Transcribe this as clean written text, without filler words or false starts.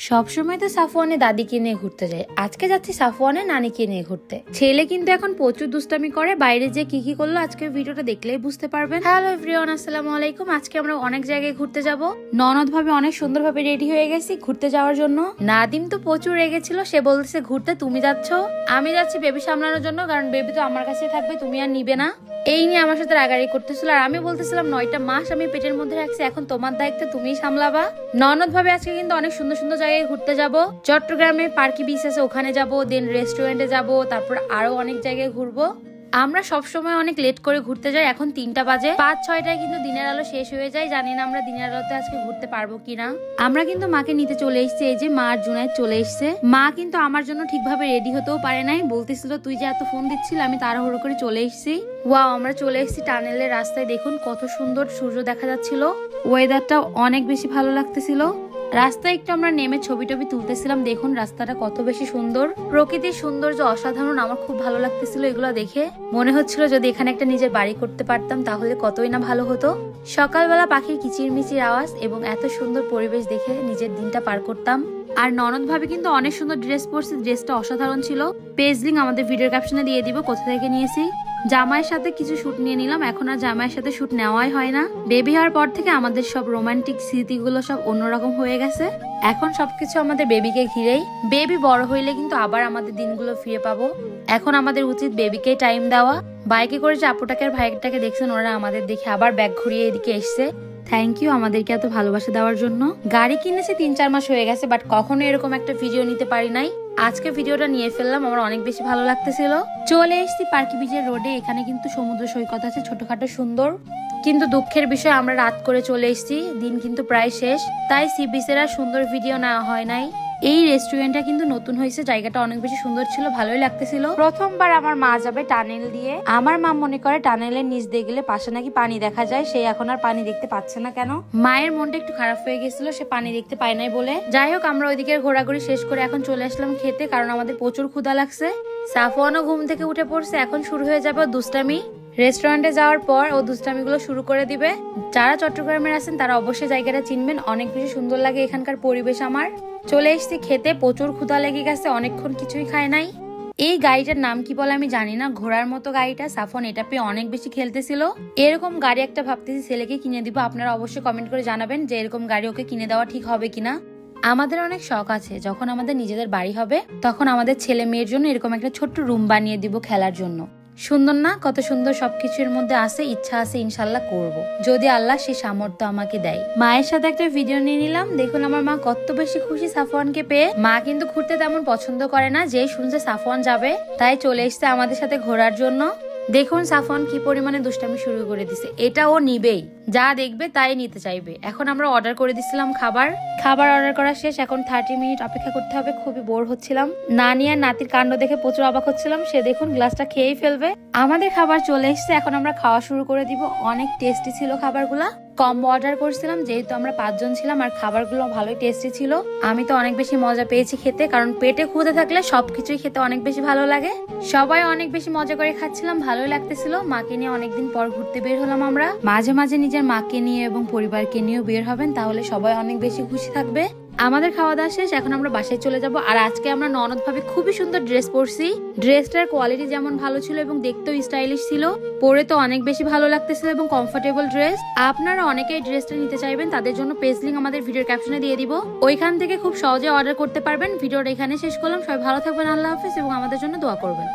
সবসময় তো সাফওয়ানে দাদিকে নিয়ে ঘুরতে যায়, আজকে যাচ্ছি সাফওয়ানে নানিকে নিয়ে ঘুরতে। ছেলে কিন্তু এখন প্রচুর দুষ্টামি করে, বাইরে যে কি কি করলো আজকে ভিডিওটা দেখলেই বুঝতে পারবেন। হ্যালো এভরিওয়ান, আসসালামু আলাইকুম। আজকে আমরা অনেক জায়গায় ঘুরতে যাব। ননদ ভাবে অনেক সুন্দরভাবে রেডি হয়ে গেছি ঘুরতে যাওয়ার জন্য। নাদিম তো প্রচুর রেগেছিল, সে বলতেছে ঘুরতে তুমি যাচ্ছ, আমি যাচ্ছি বেবি সামলানোর জন্য, কারণ বেবি তো আমার কাছে থাকবে, তুমি আর নিবে না। এই নিয়ে আমার সাথে রাগারাগি করতেছিল, আর আমি বলতেছিলাম 9টা মাস আমি পেটের মধ্যে রাখছি, এখন তোমার দায়িত্ব, তুমিই সামলাবা। ননদ ভাবে আজকে কিন্তু অনেক সুন্দর সুন্দর জায়গায় ঘুরতে যাব। চট্টগ্রামে পার্কি বিচ আছে, ওখানে যাব, দেন রেস্টুরেন্টে যাব, তারপর আরো অনেক জায়গায় ঘুরবো। আমরা সবসময় অনেক লেট করে ঘুরতে যাই, এখন 3টা বাজে, 5-6টায় কিন্তু দিনের আলো শেষ হয়ে যায়। জানি না আমরা দিনের আলোতে আজকে ঘুরতে পারবো কিনা। আমরা কিন্তু মাকে নিতে চলে এসেছি, এই যে মা আর জুনায়েদ চলে এসছে। মা কিন্তু আমার জন্য ঠিকভাবে রেডি হতেও পারে নাই, বলতেছিল তুই যে এত ফোন দিচ্ছিল, আমি তাড়াহুড়ো করে চলে এসেছি। ওয়াও, আমরা চলে এসেছি টানেলের রাস্তায়, দেখুন কত সুন্দর সূর্য দেখা যাচ্ছিল, ওয়েদারটা অনেক বেশি ভালো লাগতেছিল। রাস্তায় একটু আমরা নেমে ছবি টবি তুলতেছিলাম, দেখুন রাস্তাটা কত বেশি সুন্দর, প্রকৃতির সৌন্দর্য অসাধারণ। আমার খুব ভালো লাগতেছিল এগুলো দেখে, মনে হচ্ছিল যদি এখানে একটা নিজের বাড়ি করতে পারতাম তাহলে কতই না ভালো হতো। সকালবেলা পাখির কিচিরমিচির আওয়াজ এবং এত সুন্দর পরিবেশ দেখে নিজের দিনটা পার করতাম। আর ননদ ভাবে কিন্তু অনেক সুন্দর ড্রেস পরছে, ড্রেসটা অসাধারণ ছিল। পেজ লিংক আমাদের ভিডিওর ক্যাপশনে দিয়ে দিব কোথা থেকে নিয়েছি। জামাইয়ের সাথে কিছু শুট নিয়ে নিলাম, এখন আর জামাইয়ের সাথে শুট নেওয়াই হয় না। বেবি হওয়ার পর থেকে আমাদের সব রোমান্টিক স্মৃতিগুলো সব অন্যরকম হয়ে গেছে, এখন সবকিছু আমাদের বেবিকে ঘিরেই। বেবি বড় হইলে কিন্তু আবার আমাদের দিনগুলো ফিরে পাবো, এখন আমাদের উচিত বেবিকে টাইম দেওয়া। বাইকে করে যে আপুটাকে আর ভাইটাকে দেখছেন, ওরা আমাদের দেখে আবার ব্যাগ ঘুরিয়ে এদিকে এসছে। থ্যাংক ইউ আমাদেরকে এত ভালোবাসা দেওয়ার জন্য। গাড়ি কিনেছি 3-4 মাস হয়ে গেছে, বাট কখনো এরকম একটা ভিডিও নিতে পারি নাই। আজকে ভিডিওটা নিয়ে ফেললাম, আমার অনেক বেশি ভালো লাগতেছিল। চলে এসেছি পার্কি বিচের রোডে, এখানে কিন্তু সমুদ্র সৈকত আছে ছোটখাটো সুন্দর, কিন্তু দুঃখের বিষয় আমরা রাত করে চলে এসেছি, দিন কিন্তু প্রায় শেষ, তাই সি বিচের আর সুন্দর ভিডিও নেওয়া হয় নাই। এই রেস্টুরেন্টটা কিন্তু নতুন হয়েছে, জায়গাটা অনেক বেশি সুন্দর ছিল, ভালোই লাগতেছিল। প্রথমবার আমার মা যাবে টানেল দিয়ে, আমার মা মনে করে টানেলের নিচ দিয়ে গেলে পাশে নাকি পানি দেখা যায়, সে এখন আর পানি দেখতে পাচ্ছে না কেন। মায়ের মনটা একটু খারাপ হয়ে গেছিল, সে পানি দেখতে পায় নাই বলে। যাই হোক, আমরা ওইদিকে ঘোরাঘুরি শেষ করে এখন চলে আসলাম খেতে, কারণ আমাদের প্রচুর ক্ষুধা লাগছে। সাফওয়ানও ঘুম থেকে উঠে পড়ছে, এখন শুরু হয়ে যাবে দুষ্টামি। রেস্টুরেন্টে যাওয়ার পর ও দুষ্টামিগুলো শুরু করে দিবে। যারা চট্টগ্রামের আছেন তারা অবশ্যই জায়গাটা চিনবেন, অনেক বেশি সুন্দর লাগে এখানকার পরিবেশ আমার। চলে এসেছি খেতে, প্রচুর ক্ষুধা লেগে গেছে, অনেকক্ষণ কিছুই খায় নাই। এই গাড়িটার নাম কি বলে আমি জানি না, ঘোড়ার মতো গাড়িটা। সাফওয়ান এটা পেয়ে অনেক বেশি খেলতেছিল। এরকম গাড়ি একটা ভাবতেছি ছেলেকে কিনে দিব, আপনারা অবশ্যই কমেন্ট করে জানাবেন যে এরকম গাড়ি ওকে কিনে দেওয়া ঠিক হবে কিনা। আমাদের অনেক শখ আছে, যখন আমাদের নিজেদের বাড়ি হবে তখন আমাদের ছেলে মেয়ের জন্য এরকম একটা ছোট্ট রুম বানিয়ে দিব খেলার জন্য। সুন্দর না? কত সুন্দর, সবকিছুর মধ্যে আছে, ইচ্ছা আছে, ইনশাল্লাহ করব, যদি আল্লাহ সে সামর্থ্য আমাকে দেয়। মায়ের সাথে একটা ভিডিও নিয়ে নিলাম, দেখুন আমার মা কত বেশি খুশি সাফওয়ানকে পেয়ে। মা কিন্তু ঘুরতে তেমন পছন্দ করে না, যেই শুনছে সাফওয়ান যাবে তাই চলে এসছে আমাদের সাথে ঘোরার জন্য। দেখুন সাফওয়ান কি পরিমাণে দুষ্টামি শুরু করে দিছে, এটা ও নিবেই, যা দেখবে তাই নিতে চাইবে। এখন আমরা অর্ডার করে দিছিলাম খাবার অর্ডার করা শেষ, এখন 30 মিনিট অপেক্ষা করতে হবে। খুবই বোর হচ্ছিলাম, নানি আর নাতির কাণ্ড দেখে প্রচুর অবাক হচ্ছিলাম, সে দেখুন গ্লাসটা খেয়েই ফেলবে। আমাদের খাবার চলে এসছে, এখন আমরা খাওয়া শুরু করে দিব। অনেক টেস্টি ছিল খাবারগুলা, কম্বো অর্ডার করছিলাম যেহেতু আমরা 5 জন ছিলাম, আর খাবারগুলো ভালোই টেস্টি ছিল। আমি তো অনেক বেশি মজা পেয়েছি খেতে, কারণ পেটে ক্ষুধা থাকলে সবকিছুই খেতে অনেক বেশি ভালো লাগে। সবাই অনেক বেশি মজা করে খাচ্ছিলাম, ভালোই লাগতেছিল। মাকে নিয়ে অনেকদিন পর ঘুরতে বের হলাম আমরা। মাঝে মাঝে নিজের মাকে নিয়ে এবং পরিবারকে নিয়েও বের হবেন, তাহলে সবাই অনেক বেশি খুশি থাকবে। আমাদের খাওয়া দাওয়া শেষ, এখন আমরা বাসায় চলে যাব। আর আজকে আমরা ননদ ভাবে খুবই সুন্দর ড্রেস পরছি, ড্রেসটার কোয়ালিটি যেমন ভালো ছিল এবং দেখতেও স্টাইলিশ ছিল, পরে তো অনেক বেশি ভালো লাগতেছিল এবং কমফোর্টেবল ড্রেস। আপনারা অনেকেই ড্রেসটা নিতে চাইবেন, তাদের জন্য পেজ লিংক আমাদের ভিডিওর ক্যাপশনে দিয়ে দিব, ওইখান থেকে খুব সহজে অর্ডার করতে পারবেন। ভিডিওটা এখানে শেষ করলাম, সবাই ভালো থাকবেন, আল্লাহ হাফেজ, এবং আমাদের জন্য দোয়া করবেন।